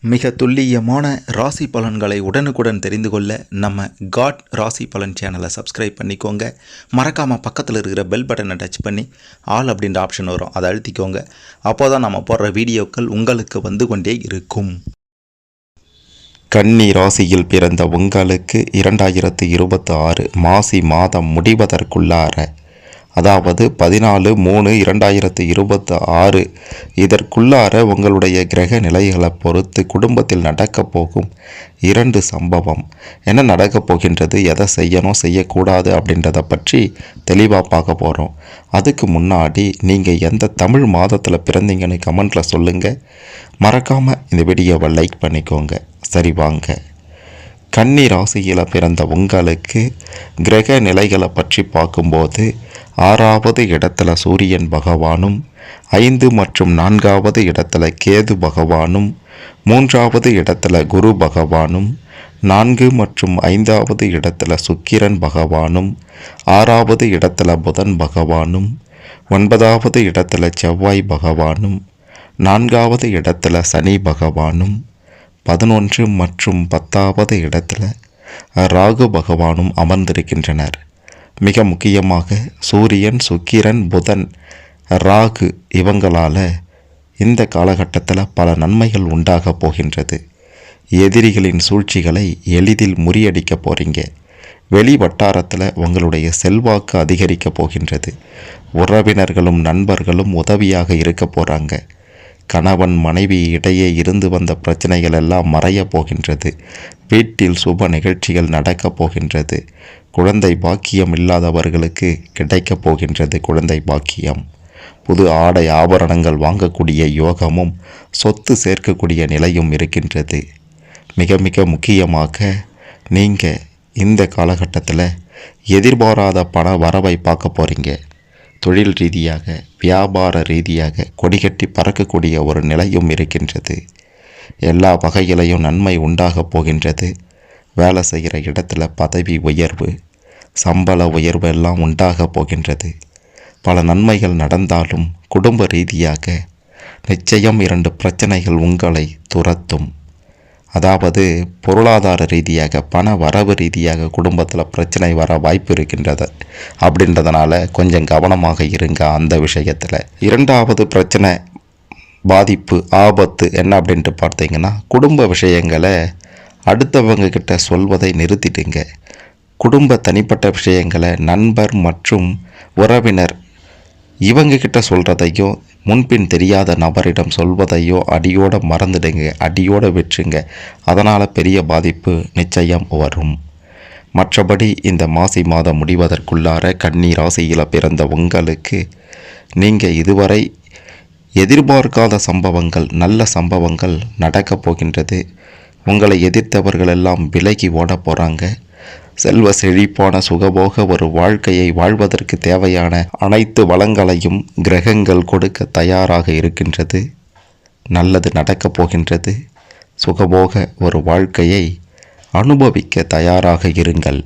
மிக துல்லியமான ராசி பலன்களை உடனுக்குடன் தெரிந்து கொள்ள நம்ம காட் ராசி பலன் சேனலை சப்ஸ்கிரைப் பண்ணிக்கோங்க. மறக்காமல் பக்கத்தில் இருக்கிற பெல் பட்டனை டச் பண்ணி ஆல் அப்படின்ற ஆப்ஷன் வரும், அதை அழுத்திக்கோங்க. அப்போ தான் நம்ம போடுற வீடியோக்கள் உங்களுக்கு வந்து கொண்டே இருக்கும். கன்னி ராசியில் பிறந்த உங்களுக்கு 2026 மாசி மாதம் முடிவதற்குள்ளார, அதாவது 14/3/2026 இதற்குள்ளார உங்களுடைய கிரக நிலைகளை பொறுத்து குடும்பத்தில் நடக்கப் போகும் 2 சம்பவம் என்ன நடக்கப் போகின்றது, எதை செய்யணும் செய்யக்கூடாது அப்படின்றத பற்றி தெளிவாக பார்க்க போகிறோம். அதுக்கு முன்னாடி நீங்கள் எந்த தமிழ் மாதத்தில் பிறந்தீங்கன்னு கமெண்ட்டில் சொல்லுங்கள். மறக்காமல் இந்த வீடியோவை லைக் பண்ணிக்கோங்க. சரி வாங்க. கன்னி ராசியில் பிறந்த உங்களுக்கு கிரக நிலைகளை பற்றி பார்க்கும்போது 6வது இடத்துல சூரியன் பகவானும், 5 மற்றும் 4வது இடத்துல கேது பகவானும், 3வது இடத்துல குரு பகவானும், 4 மற்றும் 5வது இடத்துல சுக்கிரன் பகவானும், 6வது இடத்துல புதன் பகவானும், 9வது இடத்துல செவ்வாய் பகவானும், 4வது இடத்துல சனி பகவானும், 11 மற்றும் 10வது இடத்துல ராகு பகவானும் அமர்ந்திருக்கின்றனர். மிக முக்கியமாக சூரியன், சுக்கிரன், புதன், ராகு இவங்களால் இந்த காலகட்டத்தில் பல நன்மைகள் உண்டாக போகின்றது. எதிரிகளின் சூழ்ச்சிகளை எளிதில் முறியடிக்க போகிறீங்க. வெளி வட்டாரத்தில் உங்களுடைய செல்வாக்கு அதிகரிக்க போகின்றது. உறவினர்களும் நண்பர்களும் உதவியாக இருக்க போகிறாங்க. கணவன் மனைவி இடையே இருந்து வந்த பிரச்சனைகள் எல்லாம் மறைய போகின்றது. வீட்டில் சுப நிகழ்ச்சிகள் நடக்கப் போகின்றது. குழந்தை பாக்கியம் இல்லாதவர்களுக்கு கிடைக்கப் போகின்றது குழந்தை பாக்கியம். புது ஆடை ஆபரணங்கள் வாங்கக்கூடிய யோகமும் சொத்து சேர்க்கக்கூடிய நிலையும் இருக்கின்றது. மிக மிக முக்கியமாக நீங்கள் இந்த காலகட்டத்தில் எதிர்பாராத பண வரவை பார்க்க போகிறீங்க. தொழில் ரீதியாக, வியாபார ரீதியாக கொடிகட்டி பறக்கக்கூடிய ஒரு நிலையும் இருக்கின்றது. எல்லா வகையிலையும் நன்மை உண்டாக போகின்றது. வேலை செய்கிற இடத்துல பதவி உயர்வு, சம்பள உயர்வு எல்லாம் உண்டாக போகின்றது. பல நன்மைகள் நடந்தாலும் குடும்ப ரீதியாக நிச்சயம் 2 பிரச்சனைகள் உங்களை துரத்தும். அதாவது பொருளாதார ரீதியாக, பண வரவு ரீதியாக குடும்பத்தில் பிரச்சனை வர வாய்ப்பு இருக்கின்றது. அப்படின்றதுனால கொஞ்சம் கவனமாக இருங்க அந்த விஷயத்தில். 2வது பிரச்சனை, பாதிப்பு, ஆபத்து என்ன அப்படின்ட்டு பார்த்தீங்கன்னா, குடும்ப விஷயங்களை அடுத்தவங்க கிட்ட சொல்வதை நிறுத்திடுங்க. குடும்ப தனிப்பட்ட விஷயங்களை நண்பர் மற்றும் உறவினர் இவங்க கிட்ட சொல்கிறதையோ, முன்பின் தெரியாத நபரிடம் சொல்வதையோ அடியோடு மறந்துடுங்க, அடியோடு விட்டுருங்க. அதனால் பெரிய பாதிப்பு நிச்சயம் வரும். மற்றபடி இந்த மாசி மாதம் முடிவதற்குள்ளார கன்னி ராசியில் பிறந்த உங்களுக்கு நீங்கள் இதுவரை எதிர்பார்க்காத சம்பவங்கள், நல்ல சம்பவங்கள் நடக்கப் போகின்றது. உங்களை எதிர்த்தவர்கள் எல்லாம் விலகி ஓட போகிறாங்க. செல்வ செழிப்பான சுகபோக ஒரு வாழ்க்கையை வாழ்வதற்கு தேவையான அனைத்து வளங்களையும் கிரகங்கள் கொடுக்க தயாராக இருக்கின்றது. நல்லது நடக்கப் போகின்றது. சுகபோக ஒரு வாழ்க்கையை அனுபவிக்க தயாராக இருங்கள்.